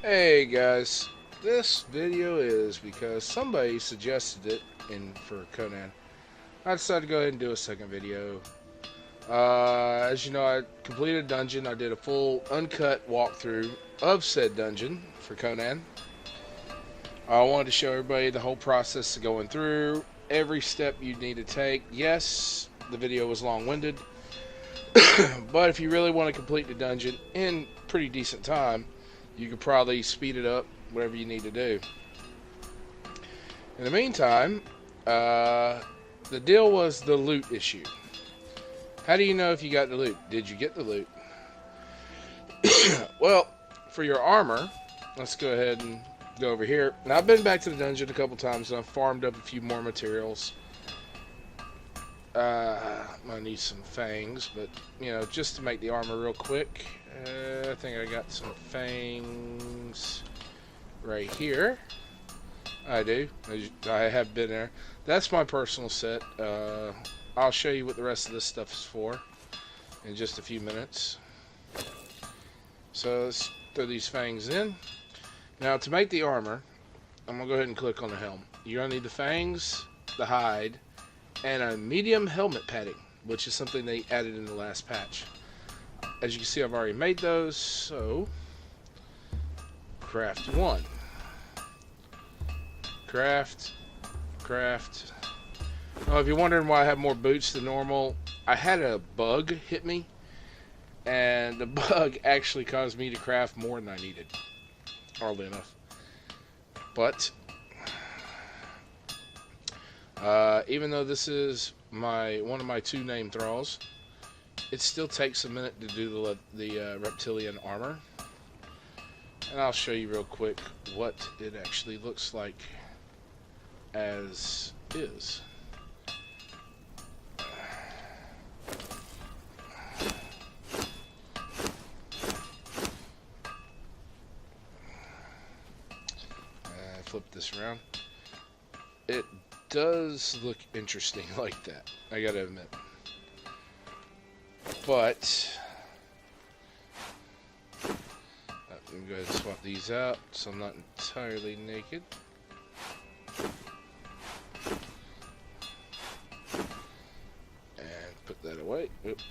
Hey guys, this video is because somebody suggested it for Conan. I decided to go ahead and do a second video. As you know, I completed a dungeon. I did a full uncut walkthrough of said dungeon for Conan. I wanted to show everybody the whole process of going through, every step you need to take. Yes, the video was long-winded, but if you really want to complete the dungeon in pretty decent time, you could probably speed it up, whatever you need to do. In the meantime, the deal was the loot issue. How do you know if you got the loot? Did you get the loot? Well, for your armor, let's go ahead and go over here. Now, I've been back to the dungeon a couple times, and I've farmed up a few more materials. I'm gonna need some fangs, but, you know, just to make the armor real quick. I think I got some fangs right here. I do. I have been there. That's my personal set. I'll show you what the rest of this stuff is for in just a few minutes. So let's throw these fangs in. Now, to make the armor, I'm going to go ahead and click on the helm. You're going to need the fangs, the hide, and a medium helmet padding, which is something they added in the last patch. As you can see, I've already made those, so craft one. Craft. Now, if you're wondering why I have more boots than normal, I had a bug hit me, and the bug actually caused me to craft more than I needed. Hardly enough. But even though this is one of my two name thralls, it still takes a minute to do the reptilian armor. And I'll show you real quick what it actually looks like as is. Flip this around. It does look interesting like that, I gotta admit. But let me go ahead and swap these out so I'm not entirely naked. And put that away. Oop.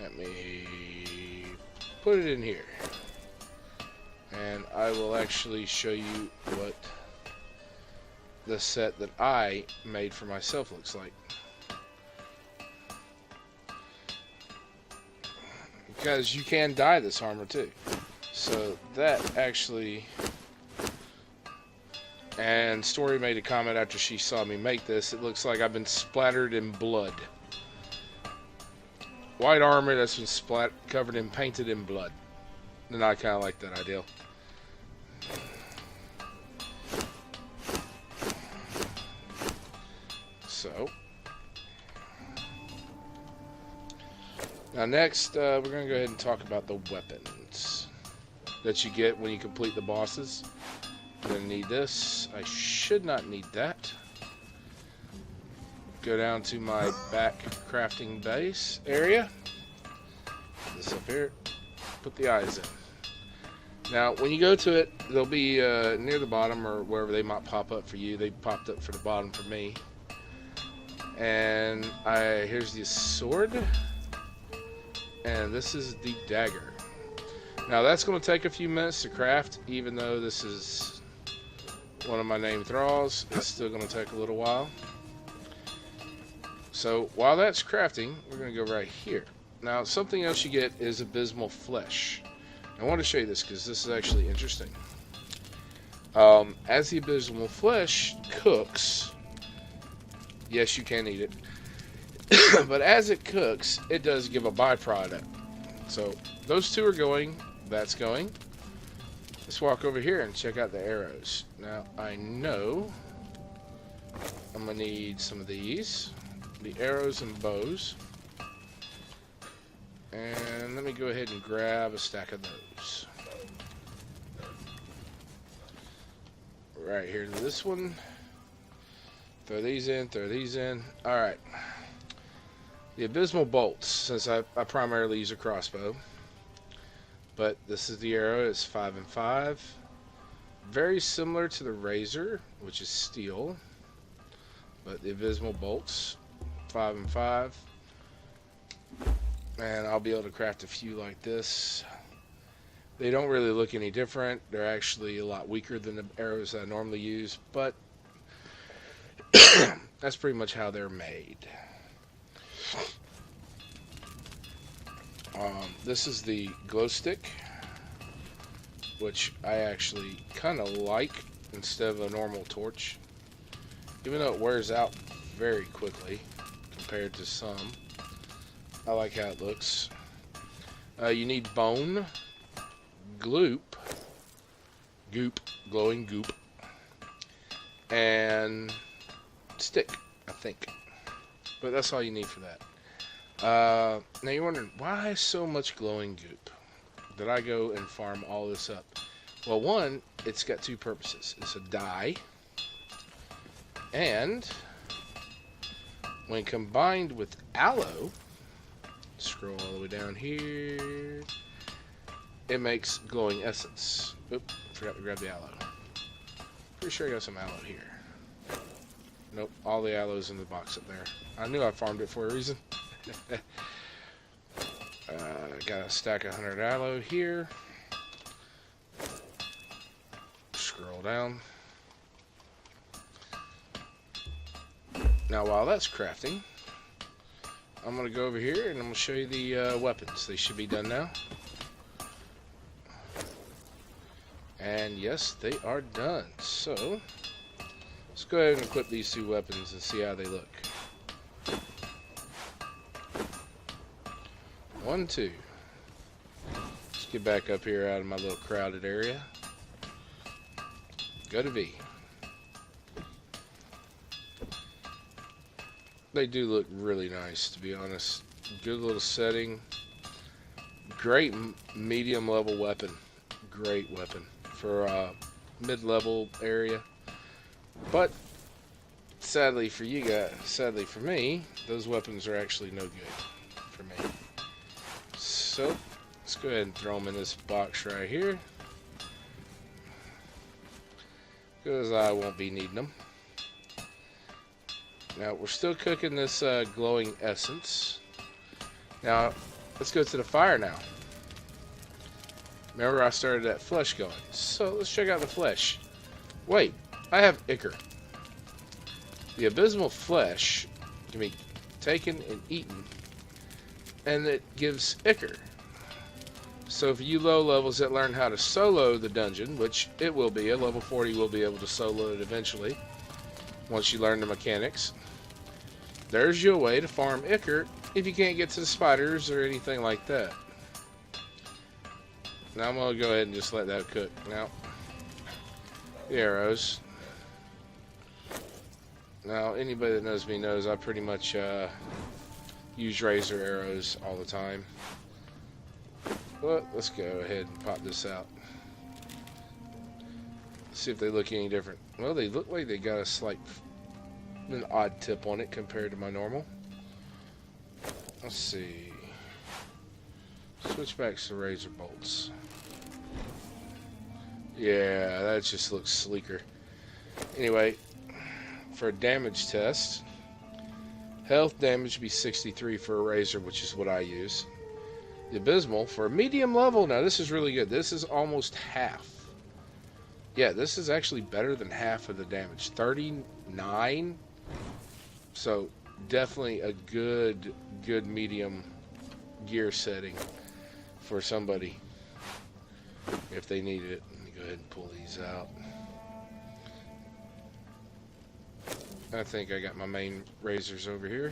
Let me put it in here. And I will actually show you what the set that I made for myself looks like. Because you can dye this armor too. So that actually... And Story made a comment after she saw me make this. It looks like I've been splattered in blood. White armor that's been covered in painted in blood. And I kind of like that idea. So, now next, we're going to go ahead and talk about the weapons that you get when you complete the bosses. I'm going to need this. I should not need that. Go down to my back crafting base area. Put this up here. Put the eyes in. Now, when you go to it, they'll be near the bottom or wherever they might pop up for you. They popped up for the bottom for me. And here's the sword. And this is the dagger. Now, that's going to take a few minutes to craft, even though this is one of my name thralls. It's still going to take a little while. So, while that's crafting, we're going to go right here. Now, something else you get is abysmal flesh. I want to show you this because this is actually interesting. As the abysmal flesh cooks, yes, you can eat it, but as it cooks, it does give a byproduct. So those two are going, that's going. Let's walk over here and check out the arrows. Now, I know I'm going to need some of these, the arrows and bows. And let me go ahead and grab a stack of those. Right here to this one. Throw these in, throw these in. Alright. The abysmal bolts, since I primarily use a crossbow. But this is the arrow. It's 5 and 5. Very similar to the razor, which is steel. But the abysmal bolts, 5 and 5. And I'll be able to craft a few like this. They don't really look any different. They're actually a lot weaker than the arrows that I normally use, but that's pretty much how they're made. This is the glow stick, which I actually kind of like instead of a normal torch, even though it wears out very quickly compared to some. I like how it looks. You need bone, goop, glowing goop, and stick, I think. But that's all you need for that. Now you're wondering, why so much glowing goop? Did I go and farm all this up? Well, one, it's got two purposes. It's a dye, and when combined with aloe, scroll all the way down here, it makes glowing essence. Oop, forgot to grab the aloe. Pretty sure I got some aloe here. Nope, all the aloe's in the box up there. I knew I farmed it for a reason. Got a stack of 100 aloe here. Scroll down. Now while that's crafting, I'm going to go over here and I'm going to show you the weapons. They should be done now. And yes, they are done. So, let's go ahead and equip these two weapons and see how they look. 1, 2. Let's get back up here out of my little crowded area. Go to V. They do look really nice, to be honest. Good little setting. Great medium level weapon. Great weapon for mid-level area. But sadly for you guys, sadly for me, those weapons are actually no good for me. So let's go ahead and throw them in this box right here, because I won't be needing them. Now we're still cooking this glowing essence. Now let's go to the fire now. Remember I started that flesh going, so let's check out the flesh. Wait, I have ichor. The abysmal flesh can be taken and eaten, and it gives ichor. So for you low levels that learn how to solo the dungeon, which it will be, a level 40 will be able to solo it eventually once you learn the mechanics, there's your way to farm ichor if you can't get to the spiders or anything like that. Now I'm going to go ahead and just let that cook. Now, the arrows. Now, anybody that knows me knows I pretty much use razor arrows all the time. But let's go ahead and pop this out. See if they look any different. Well, they look like they got a slight, an odd tip on it compared to my normal. Let's see. Switch back to razor bolts. Yeah, that just looks sleeker. Anyway, for a damage test, health damage would be 63 for a razor, which is what I use. The abysmal for a medium level. Now this is really good. This is almost half. Yeah, this is actually better than half of the damage. 39. So definitely a good medium gear setting for somebody if they need it. Let me go ahead and pull these out. I think I got my main razors over here.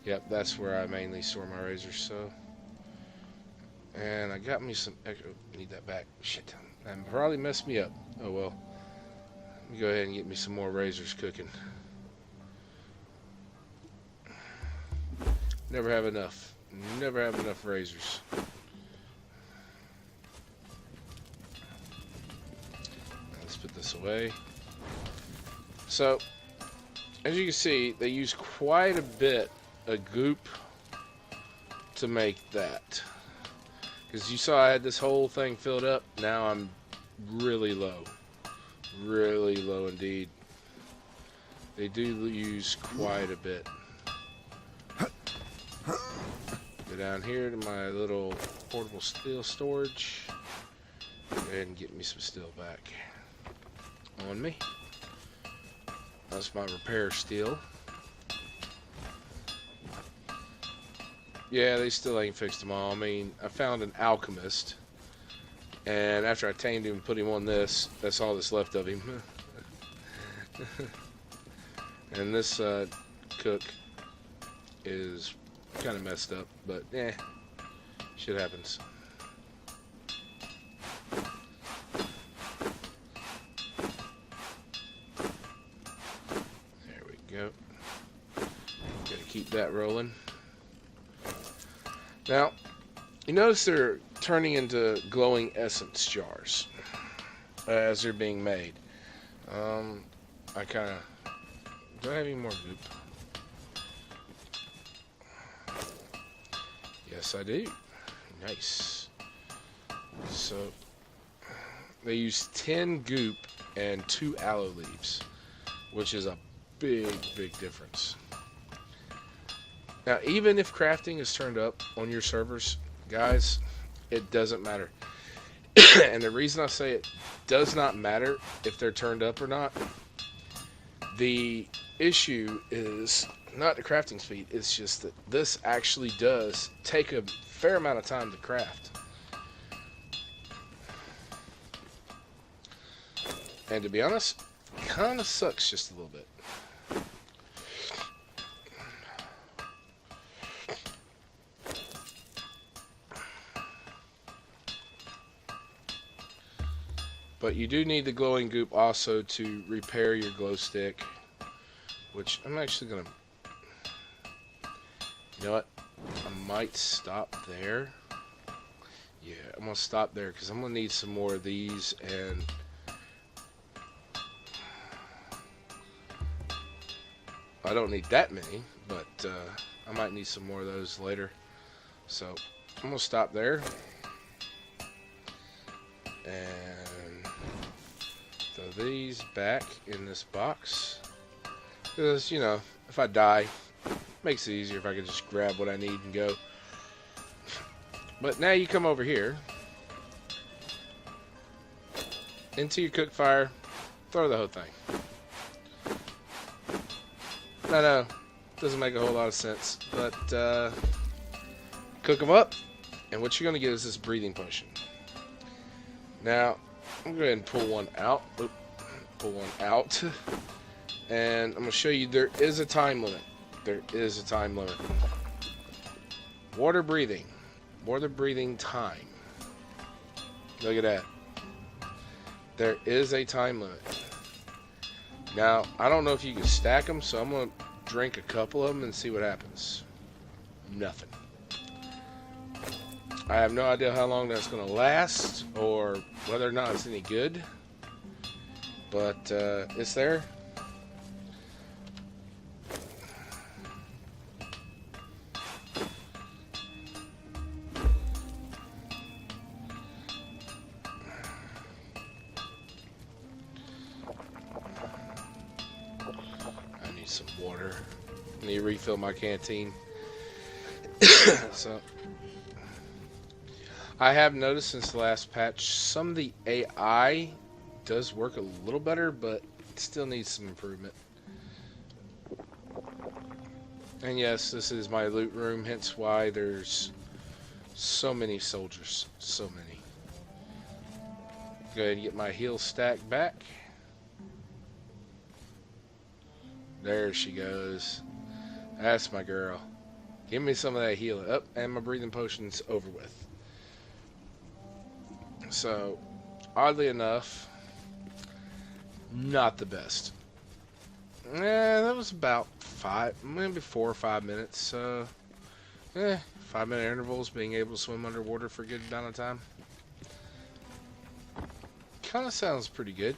Yep, that's where I mainly store my razors. So, and I got me some extra. Need that back. Shit, that probably messed me up. Oh well. Let me go ahead and get me some more razors cooking. Never have enough. Never have enough razors. Let's put this away. So, as you can see, they use quite a bit of goop to make that. Because you saw I had this whole thing filled up. Now I'm really low. Really low indeed. They do use quite a bit. Go down here to my little portable steel storage. Go ahead and get me some steel back. On me. That's my repair steel. Yeah, they still ain't fixed them all. I mean, I found an alchemist. And after I tamed him and put him on this, that's all that's left of him. And this cook is kind of messed up, but eh, shit happens. There we go. Gotta keep that rolling. Now, you notice they're turning into glowing essence jars as they're being made. I kind of... Do I have any more goop? Yes, I do. Nice. So, they use 10 goop and 2 aloe leaves, which is a big, big difference. Now, even if crafting is turned up on your servers, guys, it doesn't matter. And the reason I say it does not matter if they're turned up or not, the issue is not the crafting speed, it's just that this actually does take a fair amount of time to craft. And to be honest, it kind of sucks just a little bit. But you do need the glowing goop also to repair your glow stick, which I'm actually going to... You know what? I might stop there. Yeah, I'm going to stop there because I'm going to need some more of these, and I don't need that many, but I might need some more of those later. So I'm going to stop there. And throw these back in this box. Because, you know, if I die, it makes it easier if I can just grab what I need and go. But now you come over here. Into your cook fire. Throw the whole thing. I know, doesn't make a whole lot of sense. But, cook them up. And what you're going to get is this breathing potion. Now, I'm going to go ahead and pull one out. Oop, pull one out. And I'm going to show you there is a time limit. There is a time limit. Water breathing. Water breathing time. Look at that. There is a time limit. Now, I don't know if you can stack them, so I'm going to drink a couple of them and see what happens. Nothing. I have no idea how long that's going to last or whether or not it's any good, but it's there. I need some water. I need to refill my canteen. So I have noticed since the last patch, some of the AI does work a little better, but it still needs some improvement. And yes, this is my loot room, hence why there's so many soldiers. So many. Go ahead and get my heal stack back. There she goes. That's my girl. Give me some of that healing. Up, and my breathing potion's over with. So, oddly enough, not the best. That was about 4 or 5 minutes. 5-minute intervals, being able to swim underwater for a good amount of time. Kind of sounds pretty good.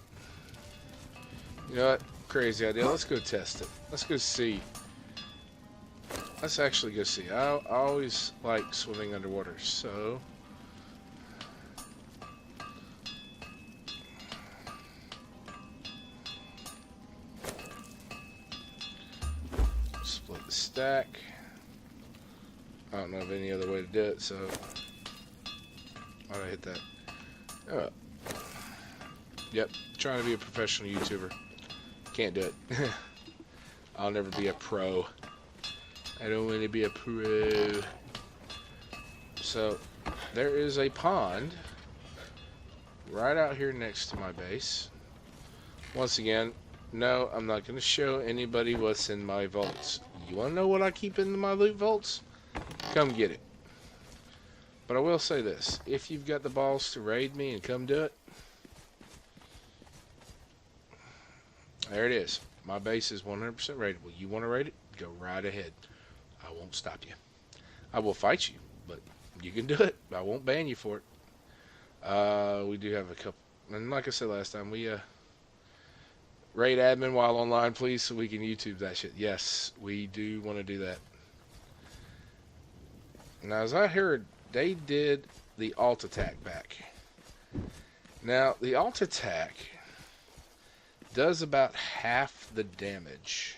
You know what? Crazy idea. Let's go test it. Let's go see. Let's actually go see. I always like swimming underwater, so stack. I don't know of any other way to do it, so why'd I hit that? Oh. Yep, trying to be a professional YouTuber. Can't do it. I'll never be a pro. I don't want to be a pro. So, there is a pond right out here next to my base. Once again, no, I'm not going to show anybody what's in my vaults. You want to know what I keep in my loot vaults? Come get it. But I will say this. If you've got the balls to raid me and come do it, there it is. My base is 100% raidable. You want to raid it? Go right ahead. I won't stop you. I will fight you, but you can do it. I won't ban you for it. We do have a couple, and like I said last time, we raid admin while online, please, so we can YouTube that shit. Yes, we do want to do that. Now, as I heard, they did the alt attack back. Now, the alt attack does about half the damage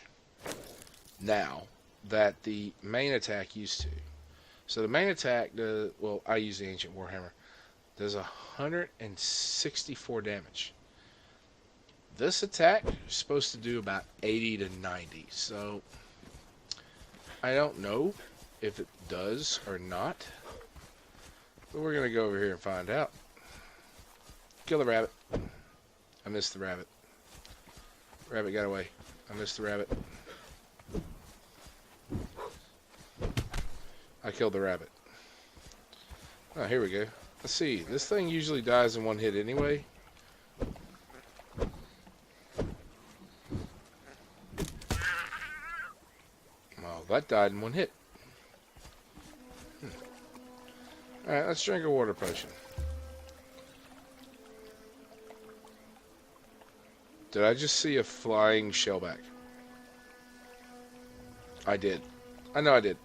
now that the main attack used to. So the main attack does, well, I use the Ancient Warhammer, does 164 damage. This attack is supposed to do about 80 to 90. So I don't know if it does or not, but we're going to go over here and find out. Kill the rabbit. I missed the rabbit. Rabbit got away. I missed the rabbit. I killed the rabbit. Oh, here we go. Let's see. This thing usually dies in one hit anyway. Well, that died in one hit. Alright, let's drink a water potion. Did I just see a flying shellback? I did. I know I did.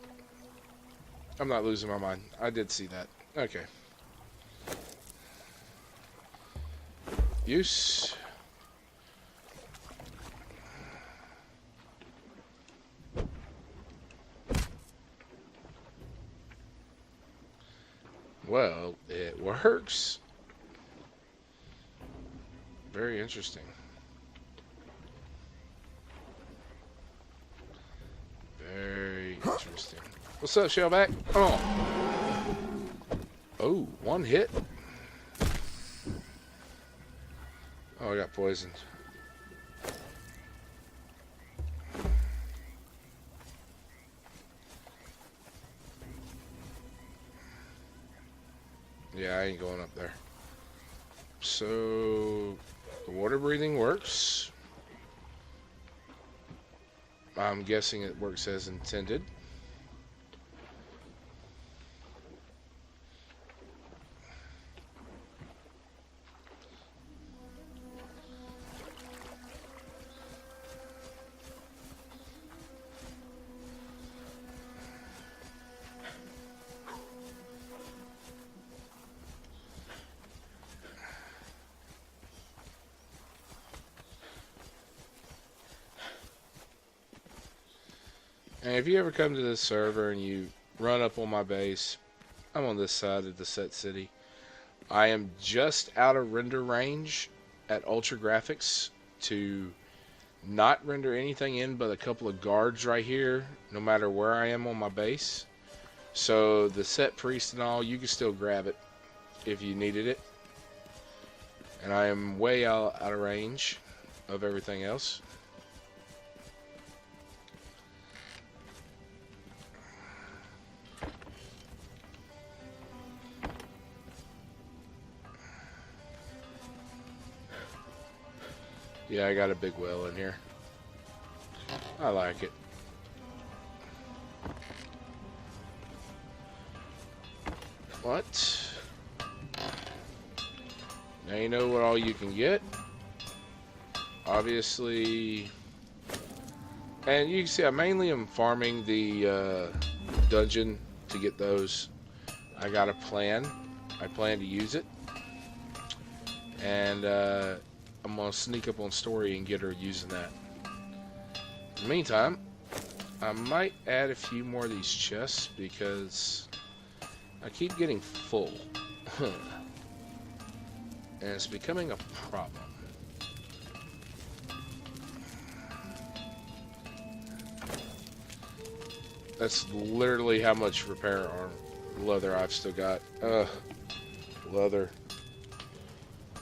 I'm not losing my mind. I did see that. Okay. Use. Well, it works. Very interesting. Very interesting. What's up, Shellback? Oh. Oh, one hit. Oh, I got poisoned. Yeah, I ain't going up there. So, the water breathing works. I'm guessing it works as intended. And if you ever come to this server and you run up on my base, I'm on this side of the set city. I am just out of render range at ultra graphics to not render anything in but a couple of guards right here, no matter where I am on my base. So the set priest and all, you can still grab it if you needed it. And I am way out of range of everything else. Yeah, I got a big well in here. I like it. What? Now you know what all you can get. Obviously. And you can see I mainly am farming the dungeon to get those. I got a plan. I plan to use it. And I'm going to sneak up on Story and get her using that. In the meantime, I might add a few more of these chests because I keep getting full. And it's becoming a problem. That's literally how much repair arm leather I've still got. Leather.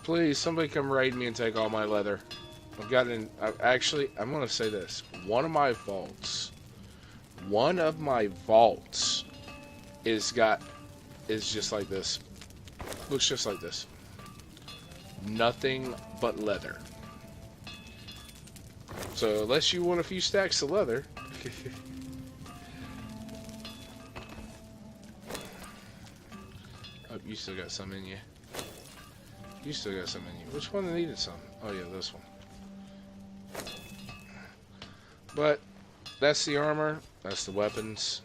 Please, somebody come raid me and take all my leather. I've got in. Actually, I'm gonna say this. One of my vaults is just like this. Looks just like this. Nothing but leather. So unless you want a few stacks of leather. Oh, you still got some in you. You still got some in you. Which one needed some? Oh yeah, this one. But that's the armor. That's the weapons.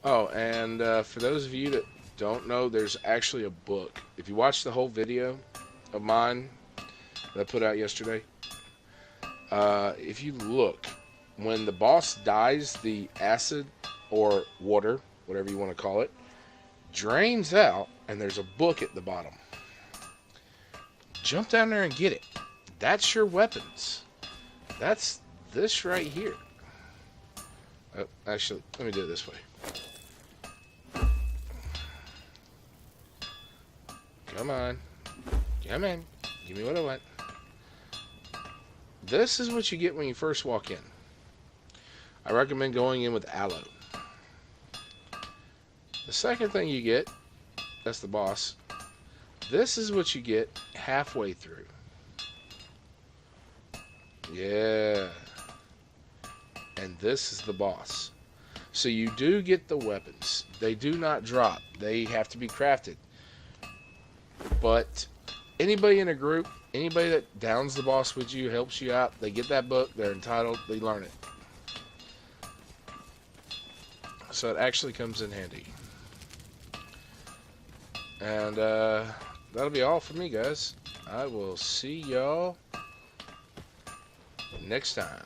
Oh, and for those of you that don't know, there's actually a book. If you watch the whole video of mine that I put out yesterday, if you look, when the boss dies, the acid or water, whatever you want to call it, drains out, and there's a book at the bottom. Jump down there and get it. That's your weapons. That's this right here. Oh, actually, let me do it this way. Come on. Come in. Give me what I want. This is what you get when you first walk in. I recommend going in with aloe. The second thing you get, that's the boss. This is what you get halfway through. Yeah. And this is the boss. So you do get the weapons. They do not drop. They have to be crafted. But anybody in a group, anybody that downs the boss with you, helps you out, they get that book, they're entitled, they learn it. So it actually comes in handy. And that'll be all for me, guys. I will see y'all next time.